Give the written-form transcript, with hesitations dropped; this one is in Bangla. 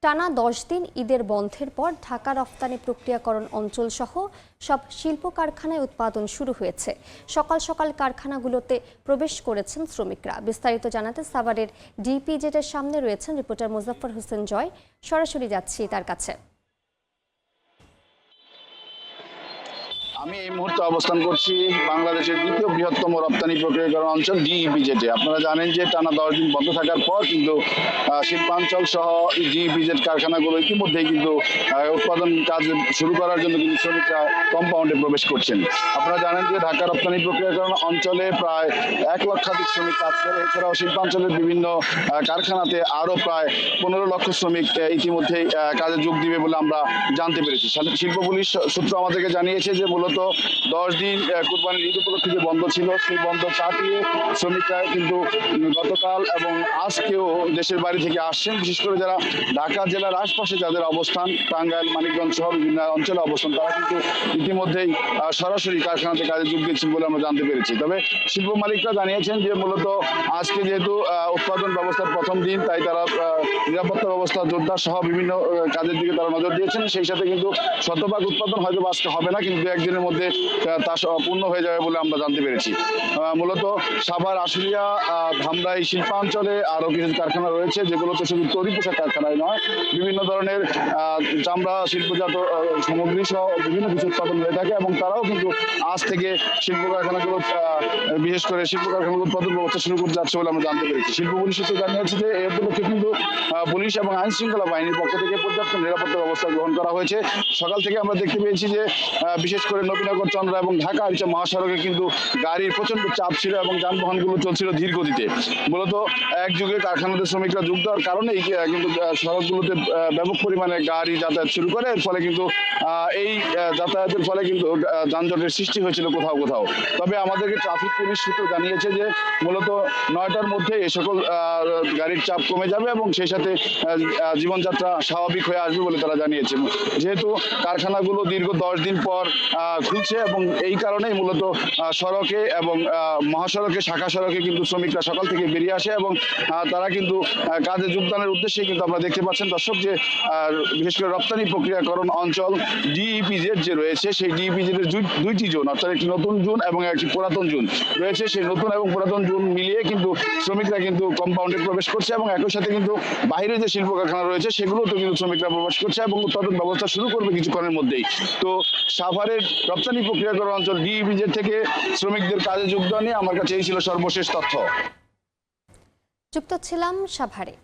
টানা 10 দিন ঈদের বন্ধের পর ঢাকা রফতানি প্রক্রিয়াকরণ অঞ্চল সহ সব শিল্প কারখানায় উৎপাদন শুরু হয়েছে। সকাল সকাল কারখানাগুলোতে প্রবেশ করেছেন শ্রমিকরা। বিস্তারিত জানাতে সাভারের ডিপিজেডের সামনে রয়েছেন রিপোর্টার মোজাফফর হোসেন জয়। সরাসরি যাচ্ছি তার কাছে। আমি এই মুহূর্তে অবস্থান করছি বাংলাদেশের দ্বিতীয় বৃহত্তম রপ্তানি প্রক্রিয়াকরণ অঞ্চল ডিইপিজেডে। আপনারা জানেন যে টানা 10 দিন বন্ধ থাকার পর কিন্তু শিল্পাঞ্চল সহ ডিইপিজেড কারখানাগুলো ইতিমধ্যেই কিন্তু উৎপাদন কাজ শুরু করার জন্য কিন্তু শ্রমিকরা কম্পাউন্ডে প্রবেশ করছেন। আপনারা জানেন যে ঢাকা রপ্তানি প্রক্রিয়াকরণ অঞ্চলে প্রায় 1 লক্ষাধিক শ্রমিক কাজ করে। এছাড়াও শিল্পাঞ্চলের বিভিন্ন কারখানাতে আরও প্রায় 15 লক্ষ শ্রমিক ইতিমধ্যেই কাজে যোগ দিবে বলে আমরা জানতে পেরেছি। শিল্প পুলিশ সূত্র আমাদেরকে জানিয়েছে যে মূলত 10 দিন কুরবানির ঈদ উপলক্ষে যে বন্ধ ছিল সেই বন্ধ কাটিয়ে শ্রমিকরা কিন্তু গতকাল এবং আজকেও দেশের বাড়ি থেকে আসছেন। বিশেষ করে যারা ঢাকা জেলার আশপাশে যাদের অবস্থান, টাঙ্গাইল, মানিকগঞ্জ সহ বিভিন্ন অঞ্চলে অবস্থান, তারা কিন্তু ইতিমধ্যেই সরাসরি কারখানাতে কাজে যোগ দিচ্ছেন বলে আমরা জানতে পেরেছি। তবে শিল্প মালিকরা জানিয়েছেন যে মূলত আজকে যেহেতু উৎপাদন ব্যবস্থার প্রথম দিন, তাই তারা নিরাপত্তা ব্যবস্থা জোরদার সহ বিভিন্ন কাজের দিকে তারা নজর দিয়েছেন। সেই সাথে কিন্তু শতভাগ উৎপাদন হয়তো আজকে হবে না, কিন্তু একদিনের মধ্যে তা পূর্ণ হয়ে যাবে বলে আমরা জানতে পেরেছি। মূলত সাভার, আশুলিয়া, ধামরাই শিল্পাঞ্চলে আরও কিছু কারখানা রয়েছে, যেগুলোতে শুধু তৈরি পোশাক কারখানায় নয়, বিভিন্ন ধরনের চামড়া শিল্পজাত সামগ্রী সহ বিভিন্ন কিছু উৎপাদন হয়ে থাকে এবং তারাও কিন্তু আজ থেকে শিল্প কারখানাগুলো, বিশেষ করে শিল্প কারখানাগুলো উৎপাদন ব্যবস্থা শুরু করতে যাচ্ছে বলে আমরা জানতে পেরেছি। শিল্প পুলিশ সূত্রে জানিয়েছে যে এই উপলক্ষে কিন্তু পুলিশ এবং আইন শৃঙ্খলা বাহিনীর পক্ষ থেকে পর্যাপ্ত নিরাপত্তা ব্যবস্থা গ্রহণ করা হয়েছে। সকাল থেকে আমরা দেখতে পেয়েছি যে বিশেষ করে নবীনগর, চন্দ্রা এবং ঢাকা আরিচা মহাসড়কে কিন্তু গাড়ির প্রচন্ড চাপ ছিল এবং যানবাহনগুলো চলছিল ধীর গতিতে। মূলত একযুগে কারখানাতে শ্রমিকরা যোগ দেওয়ার কারণেই কিন্তু সড়কগুলোতে ব্যাপক পরিমাণে গাড়ি যাতায়াত শুরু করে। এর ফলে কিন্তু এই যাতায়াতের ফলে কিন্তু যানজটের সৃষ্টি হয়েছিল কোথাও কোথাও। তবে আমাদেরকে ট্রাফিক পুলিশ সূত্র জানিয়েছে যে মূলত 9টার মধ্যে এই সকল গাড়ির চাপ কমে যাবে এবং সেই সাথে জীবনযাত্রা স্বাভাবিক হয়ে আসবে বলে তারা জানিয়েছে। যেহেতু কারখানাগুলো দীর্ঘ 10 দিন পর খুলছে এবং এই কারণেই মূলত সড়কে এবং মহাসড়কে, শাখা সড়কে কিন্তু শ্রমিকরা সকাল থেকে বেরিয়ে আসে এবং তারা কিন্তু কাজে যোগদানের উদ্দেশ্যে কিন্তু আমরা দেখতে পাচ্ছেন দর্শক যে বিশেষ করে রপ্তানি প্রক্রিয়াকরণ অঞ্চল ডিইপিজেড যে রয়েছে, সেই ডিইপিজেডের দুইটি জোন, অর্থাৎ একটি নতুন জোন এবং একটি পুরাতন জোন রয়েছে। সেই নতুন এবং পুরাতন জোন মিলিয়ে কিন্তু শ্রমিকরা কিন্তু কম্পাউন্ডে প্রবেশ করছে এবং একই সাথে কিন্তু বাইরে যে শিল্প কারখানা রয়েছে সেগুলোতে কিন্তু শ্রমিকরা প্রবেশ করছে এবং উৎপাদন ব্যবস্থা শুরু করবে কিছুক্ষণের মধ্যেই। তো সাভারের রপ্তানি প্রক্রিয়াকরণ অঞ্চল ডিইপিজেড থেকে শ্রমিকদের কাজে যোগদান নিয়ে আমার কাছে এই ছিল সর্বশেষ তথ্য। যুক্ত ছিলাম সাভারে।